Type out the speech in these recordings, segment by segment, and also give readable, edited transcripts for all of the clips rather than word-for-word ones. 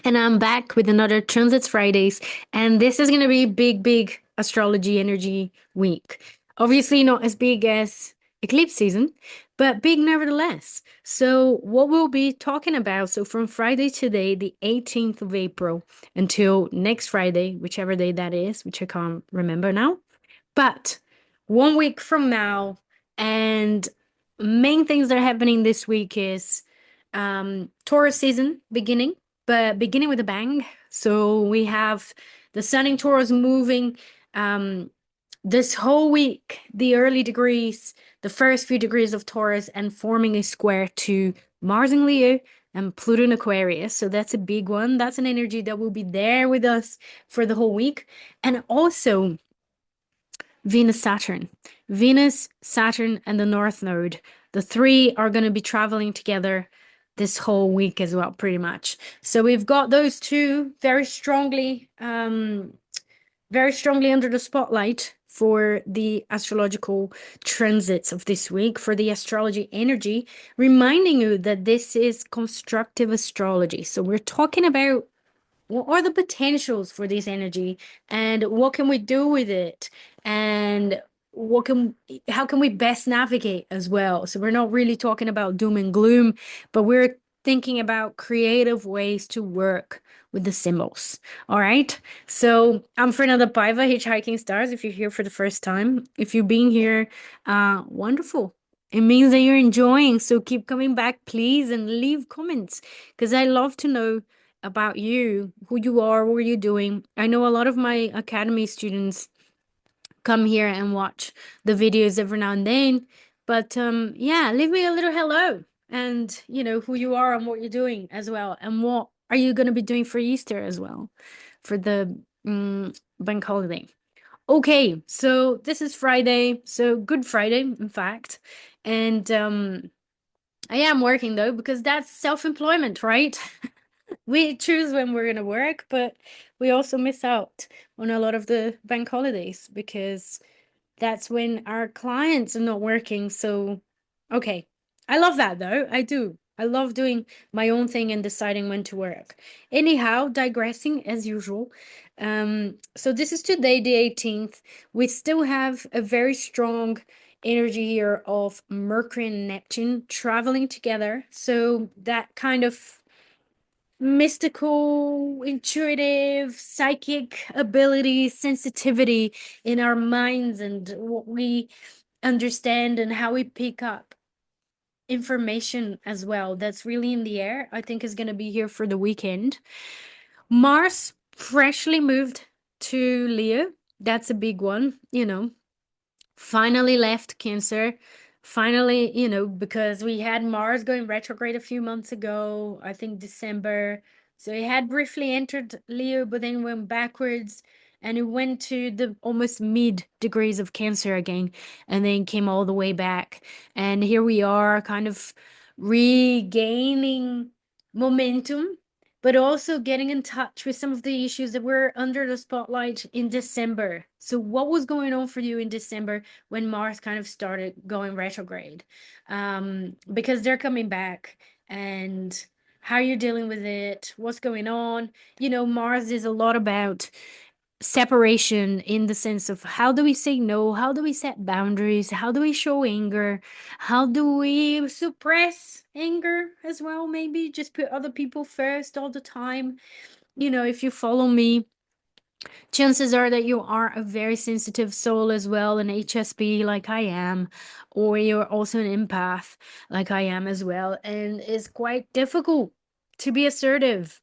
And I'm back with another Transits Fridays. And this is going to be big astrology energy week. Obviously, not as big as eclipse season, but big nevertheless. So, what we'll be talking about, so from Friday today, the 18th of April, until next Friday, whichever day that is, which I can't remember now. But 1 week from now, and main things that are happening this week is Taurus season beginning, but beginning with a bang. So we have the Sun in Taurus moving um, this whole week, the early degrees, the first few degrees of Taurus, and forming a square to Mars in Leo and Pluto in Aquarius. So that's a big one. That's an energy that will be there with us for the whole week. And also, Venus, Saturn. Venus, Saturn, and the North Node. The three are going to be traveling together this whole week as well, pretty much. So we've got those two very strongly under the spotlight for the astrological transits of this week, for the astrology energy, reminding you that this is constructive astrology. So we're talking about what are the potentials for this energy and what can we do with it and how can we best navigate as well. So we're not really talking about doom and gloom, but we're thinking about creative ways to work with the symbols. All right. So I'm Fernanda Paiva, Hitchhiking Stars. If you're here for the first time, if you've been here, wonderful. It means that you're enjoying. So keep coming back, please, and leave comments because I love to know about you, who you are, what you're doing. I know a lot of my academy students come here and watch the videos every now and then, but yeah, leave me a little hello and who you are and what you're doing as well, and what are you going to be doing for Easter as well, for the bank holiday. Okay, so this is Friday, so Good Friday, in fact, and I am working though because that's self-employment, right? We choose when we're gonna work, but we also miss out on a lot of the bank holidays because that's when our clients are not working. So, okay. I love that though. I do. I love doing my own thing and deciding when to work. Anyhow, digressing as usual. So this is today, the 18th. We still have a very strong energy here of Mercury and Neptune traveling together. So that kind of mystical, intuitive, psychic ability, sensitivity in our minds and what we understand and how we pick up information as well. That's really in the air. I think is going to be here for the weekend. Mars freshly moved to Leo. That's a big one, finally left Cancer. Finally, because we had Mars going retrograde a few months ago, I think December. So it had briefly entered Leo, but then went backwards and it went to the almost mid degrees of Cancer again, and then came all the way back. And here we are, kind of regaining momentum, but also getting in touch with some of the issues that were under the spotlight in December. So, what was going on for you in December when Mars kind of started going retrograde? Because they're coming back, and how you're dealing with it, what's going on. Mars is a lot about separation in the sense of how do we say no, how do we set boundaries, how do we show anger, how do we suppress anger as well, maybe just put other people first all the time. If you follow me, chances are that you are a very sensitive soul as well, an HSP like I am, or you're also an empath like I am as well, and it's quite difficult to be assertive.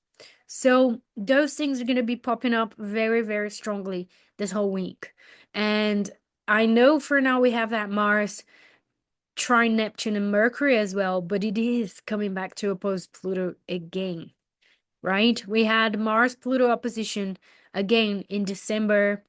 So those things are going to be popping up very strongly this whole week. And I know for now we have that Mars trine Neptune and Mercury as well, but it is coming back to oppose Pluto again, right? We had Mars Pluto opposition again in December,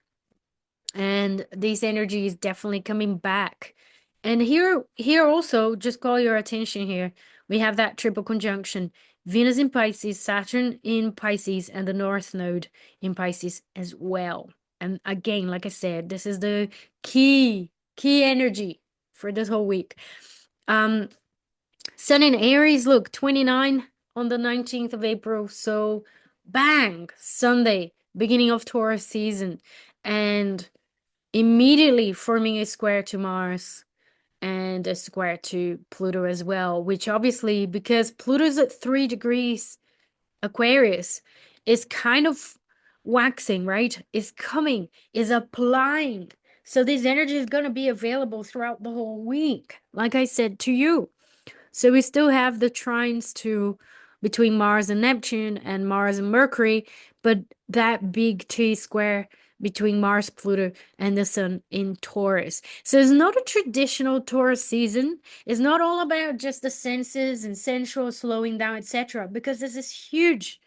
and this energy is definitely coming back. And here also, just call your attention here. We have that triple conjunction. Venus in Pisces, Saturn in Pisces, and the North Node in Pisces as well. And again, like I said, this is the key energy for this whole week. Sun in Aries, look, 29 on the 19th of April. So Bang! Sunday, beginning of Taurus season, and immediately forming a square to Mars and a square to Pluto as well, which obviously, because Pluto's at 3 degrees Aquarius, is kind of waxing, right? Is coming, is applying. So this energy is going to be available throughout the whole week, like I said to you. So we still have the trines to between Mars and Neptune and Mars and Mercury, but that big T square between Mars, Pluto, and the Sun in Taurus. So it's not a traditional Taurus season. It's not all about just the senses and sensual slowing down, etc. Because there's this huge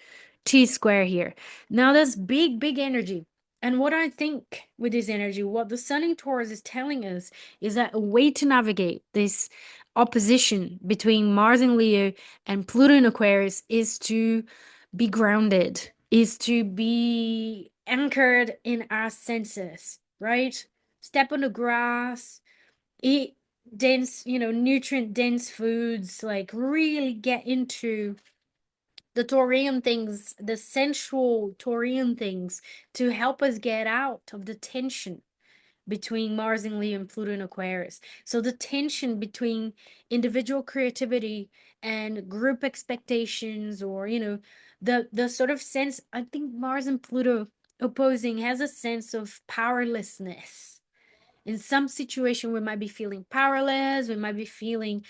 T square here. Now there's big, big energy. And what I think with this energy, what the Sun in Taurus is telling us is that a way to navigate this opposition between Mars in Leo and Pluto in Aquarius is to be grounded, is to be anchored in our senses, right? Step on the grass, eat dense, nutrient dense foods, like really get into the Taurian things, the sensual Taurian things to help us get out of the tension between Mars and Leo and Pluto and Aquarius. So the tension between individual creativity and group expectations, or the sort of sense, I think Mars and Pluto opposing has a sense of powerlessness. In some situation, we might be feeling powerless. We might be feeling,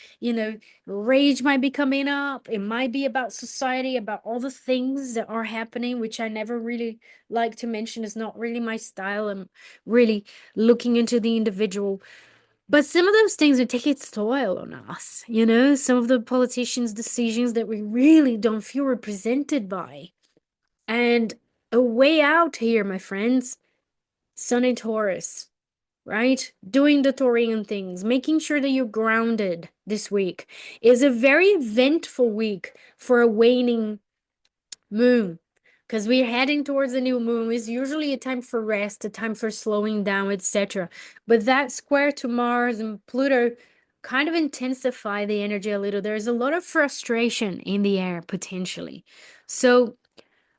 rage might be coming up. It might be about society, about all the things that are happening, which I never really like to mention. It's not really my style. I'm really looking into the individual. But some of those things are taking its toll on us, some of the politicians' decisions that we really don't feel represented by. And a way out here, my friends, Sun in Taurus, right? Doing the Taurian things, making sure that you're grounded this week is a very eventful week for a waning moon, because we're heading towards a new moon. It's usually a time for rest, a time for slowing down, etc. But that square to Mars and Pluto kind of intensify the energy a little. There's a lot of frustration in the air potentially. So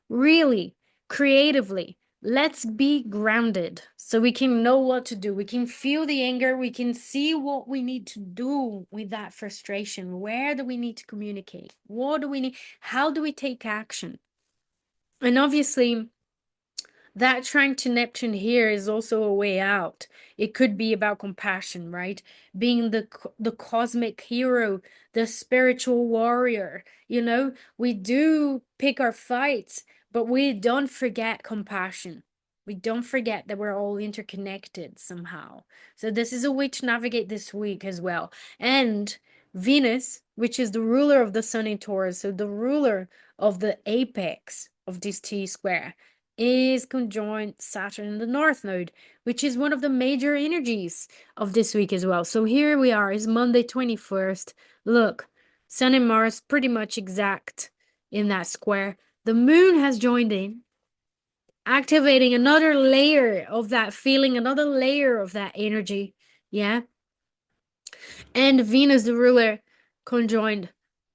really, creatively, let's be grounded so we can know what to do. We can feel the anger. We can see what we need to do with that frustration. Where do we need to communicate? What do we need? How do we take action? And obviously, that trine to Neptune here is also a way out. It could be about compassion, right? Being the cosmic hero, the spiritual warrior. We do pick our fights, but we don't forget compassion. We don't forget that we're all interconnected somehow. So this is a way to navigate this week as well. And Venus, which is the ruler of the Sun in Taurus, so the ruler of the apex of this T square, is conjoined Saturn in the North Node, which is one of the major energies of this week as well. So here we are, it's Monday 21st. Look, Sun and Mars pretty much exact in that square. The moon has joined in, activating another layer of that feeling, another layer of that energy. Yeah. And Venus, the ruler, conjoined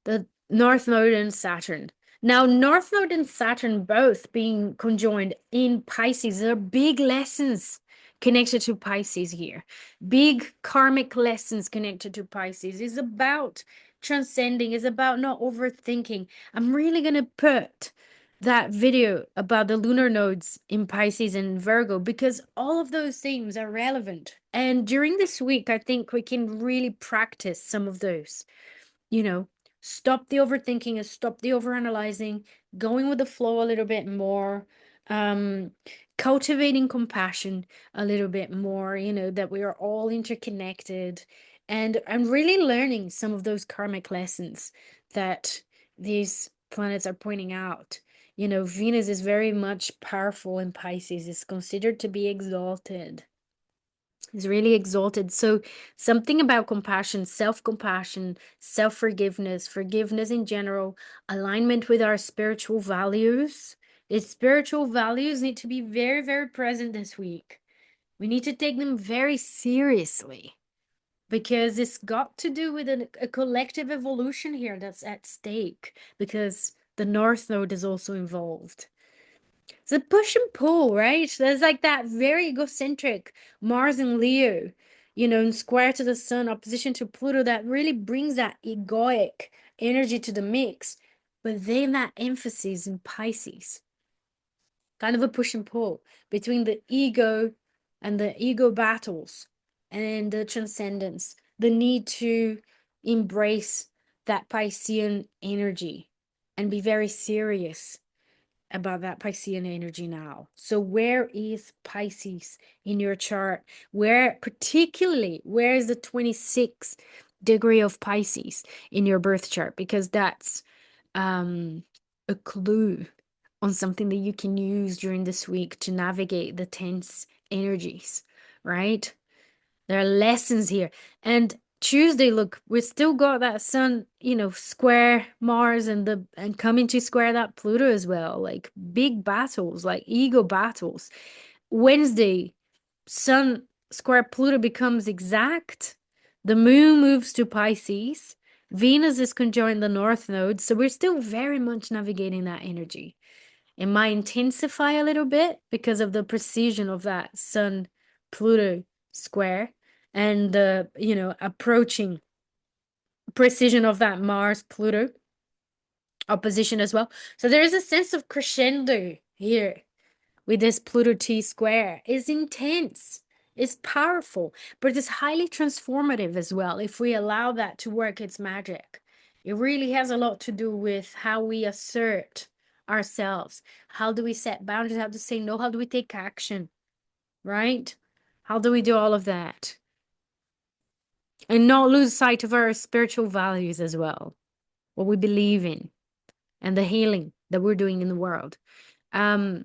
the North Node and Saturn. Now, North Node and Saturn both being conjoined in Pisces, there are big lessons connected to Pisces here. Big karmic lessons connected to Pisces. It's about transcending, it's about not overthinking. I'm really going to put that video about the lunar nodes in Pisces and Virgo because all of those themes are relevant. And during this week, I think we can really practice some of those. You know, stop the overthinking and stop the overanalyzing, going with the flow a little bit more, um, cultivating compassion a little bit more, that we are all interconnected, and I'm really learning some of those karmic lessons that these planets are pointing out. Venus is very much powerful in Pisces. It's considered to be exalted. Is really exalted. So something about compassion, self-compassion, self-forgiveness, forgiveness in general, alignment with our spiritual values. These spiritual values need to be very, very present this week. We need to take them very seriously because it's got to do with a collective evolution here that's at stake. Because The North Node is also involved. It's a push and pull, right? There's like that very egocentric Mars and Leo, in square to the Sun, opposition to Pluto, that really brings that egoic energy to the mix. But then that emphasis in Pisces, kind of a push and pull between the ego and the ego battles and the transcendence, the need to embrace that Piscean energy and be very serious about that Piscean energy now. So where is Pisces in your chart? Particularly, where is the 26th degree of Pisces in your birth chart? Because that's a clue on something that you can use during this week to navigate the tense energies, right? There are lessons here. And Tuesday, look, we still got that Sun, square Mars and coming to square that Pluto as well. Like big battles, like ego battles. Wednesday, Sun square Pluto becomes exact. The moon moves to Pisces. Venus is conjoined the North Node. So we're still very much navigating that energy. It might intensify a little bit because of the precision of that Sun Pluto square and the, approaching precision of that Mars Pluto opposition as well. So there is a sense of crescendo here with this Pluto T square. It's intense, it's powerful, but it's highly transformative as well if we allow that to work its magic. It really has a lot to do with how we assert ourselves. How do we set boundaries? How to say no? How do we take action? Right? How do we do all of that? And not lose sight of our spiritual values as well, what we believe in, and the healing that we're doing in the world. Thursday,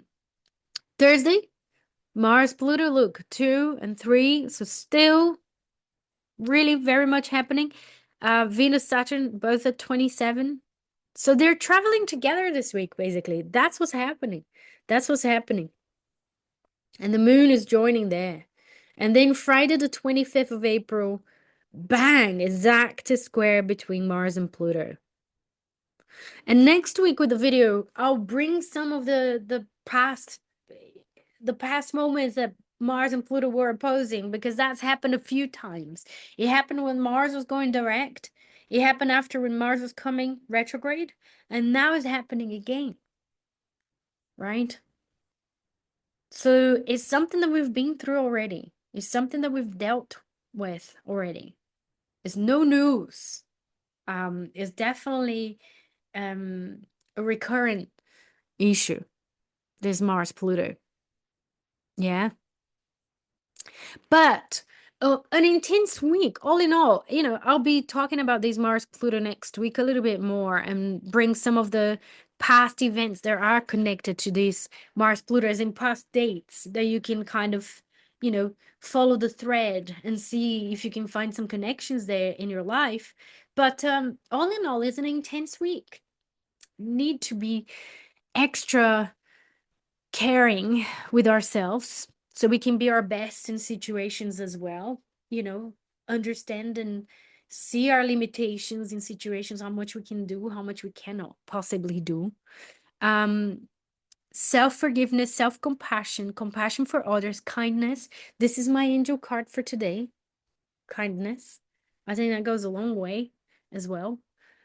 Mars, Pluto, look, 2 and 3. So still really very much happening. Venus, Saturn, both at 27. So they're traveling together this week, basically. That's what's happening. That's what's happening. And the moon is joining there. And then Friday, the 25th of April, bang, exact square between Mars and Pluto. And next week with the video, I'll bring some of the past moments that Mars and Pluto were opposing, because that's happened a few times. It happened when Mars was going direct. It happened after when Mars was coming retrograde. And now it's happening again. Right? So it's something that we've been through already. It's something that we've dealt with already. It's no news. It's definitely a recurrent issue. This Mars Pluto. Yeah. But an intense week, all in all. I'll be talking about these Mars Pluto next week a little bit more and bring some of the past events that are connected to these Mars Pluto, as in past dates, that you can kind of, follow the thread and see if you can find some connections there in your life. But all in all, it's an intense week. Need to be extra caring with ourselves so we can be our best in situations as well, understand and see our limitations in situations, how much we can do, how much we cannot possibly do. Self-forgiveness, self-compassion, compassion for others, kindness. This is my angel card for today. Kindness. I think that goes a long way as well.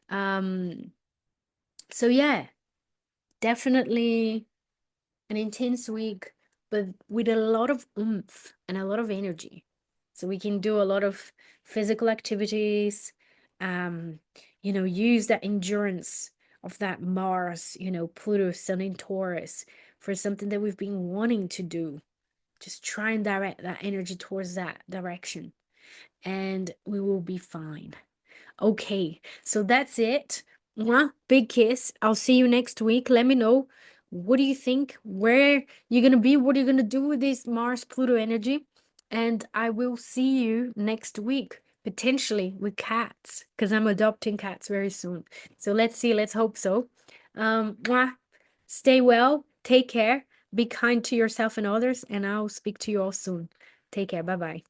So yeah, definitely an intense week, but with a lot of oomph and a lot of energy. So we can do a lot of physical activities, use that endurance of that Mars, Pluto, Sun in Taurus for something that we've been wanting to do. Just try and direct that energy towards that direction, and we will be fine. Okay, so that's it. Mwah, big kiss. I'll see you next week. Let me know, what do you think? Where you're going to be? What are you going to do with this Mars Pluto energy? And I will see you next week, potentially with cats, because I'm adopting cats very soon. So let's see. Let's hope so. Mwah. Stay well. Take care. Be kind to yourself and others. And I'll speak to you all soon. Take care. Bye-bye.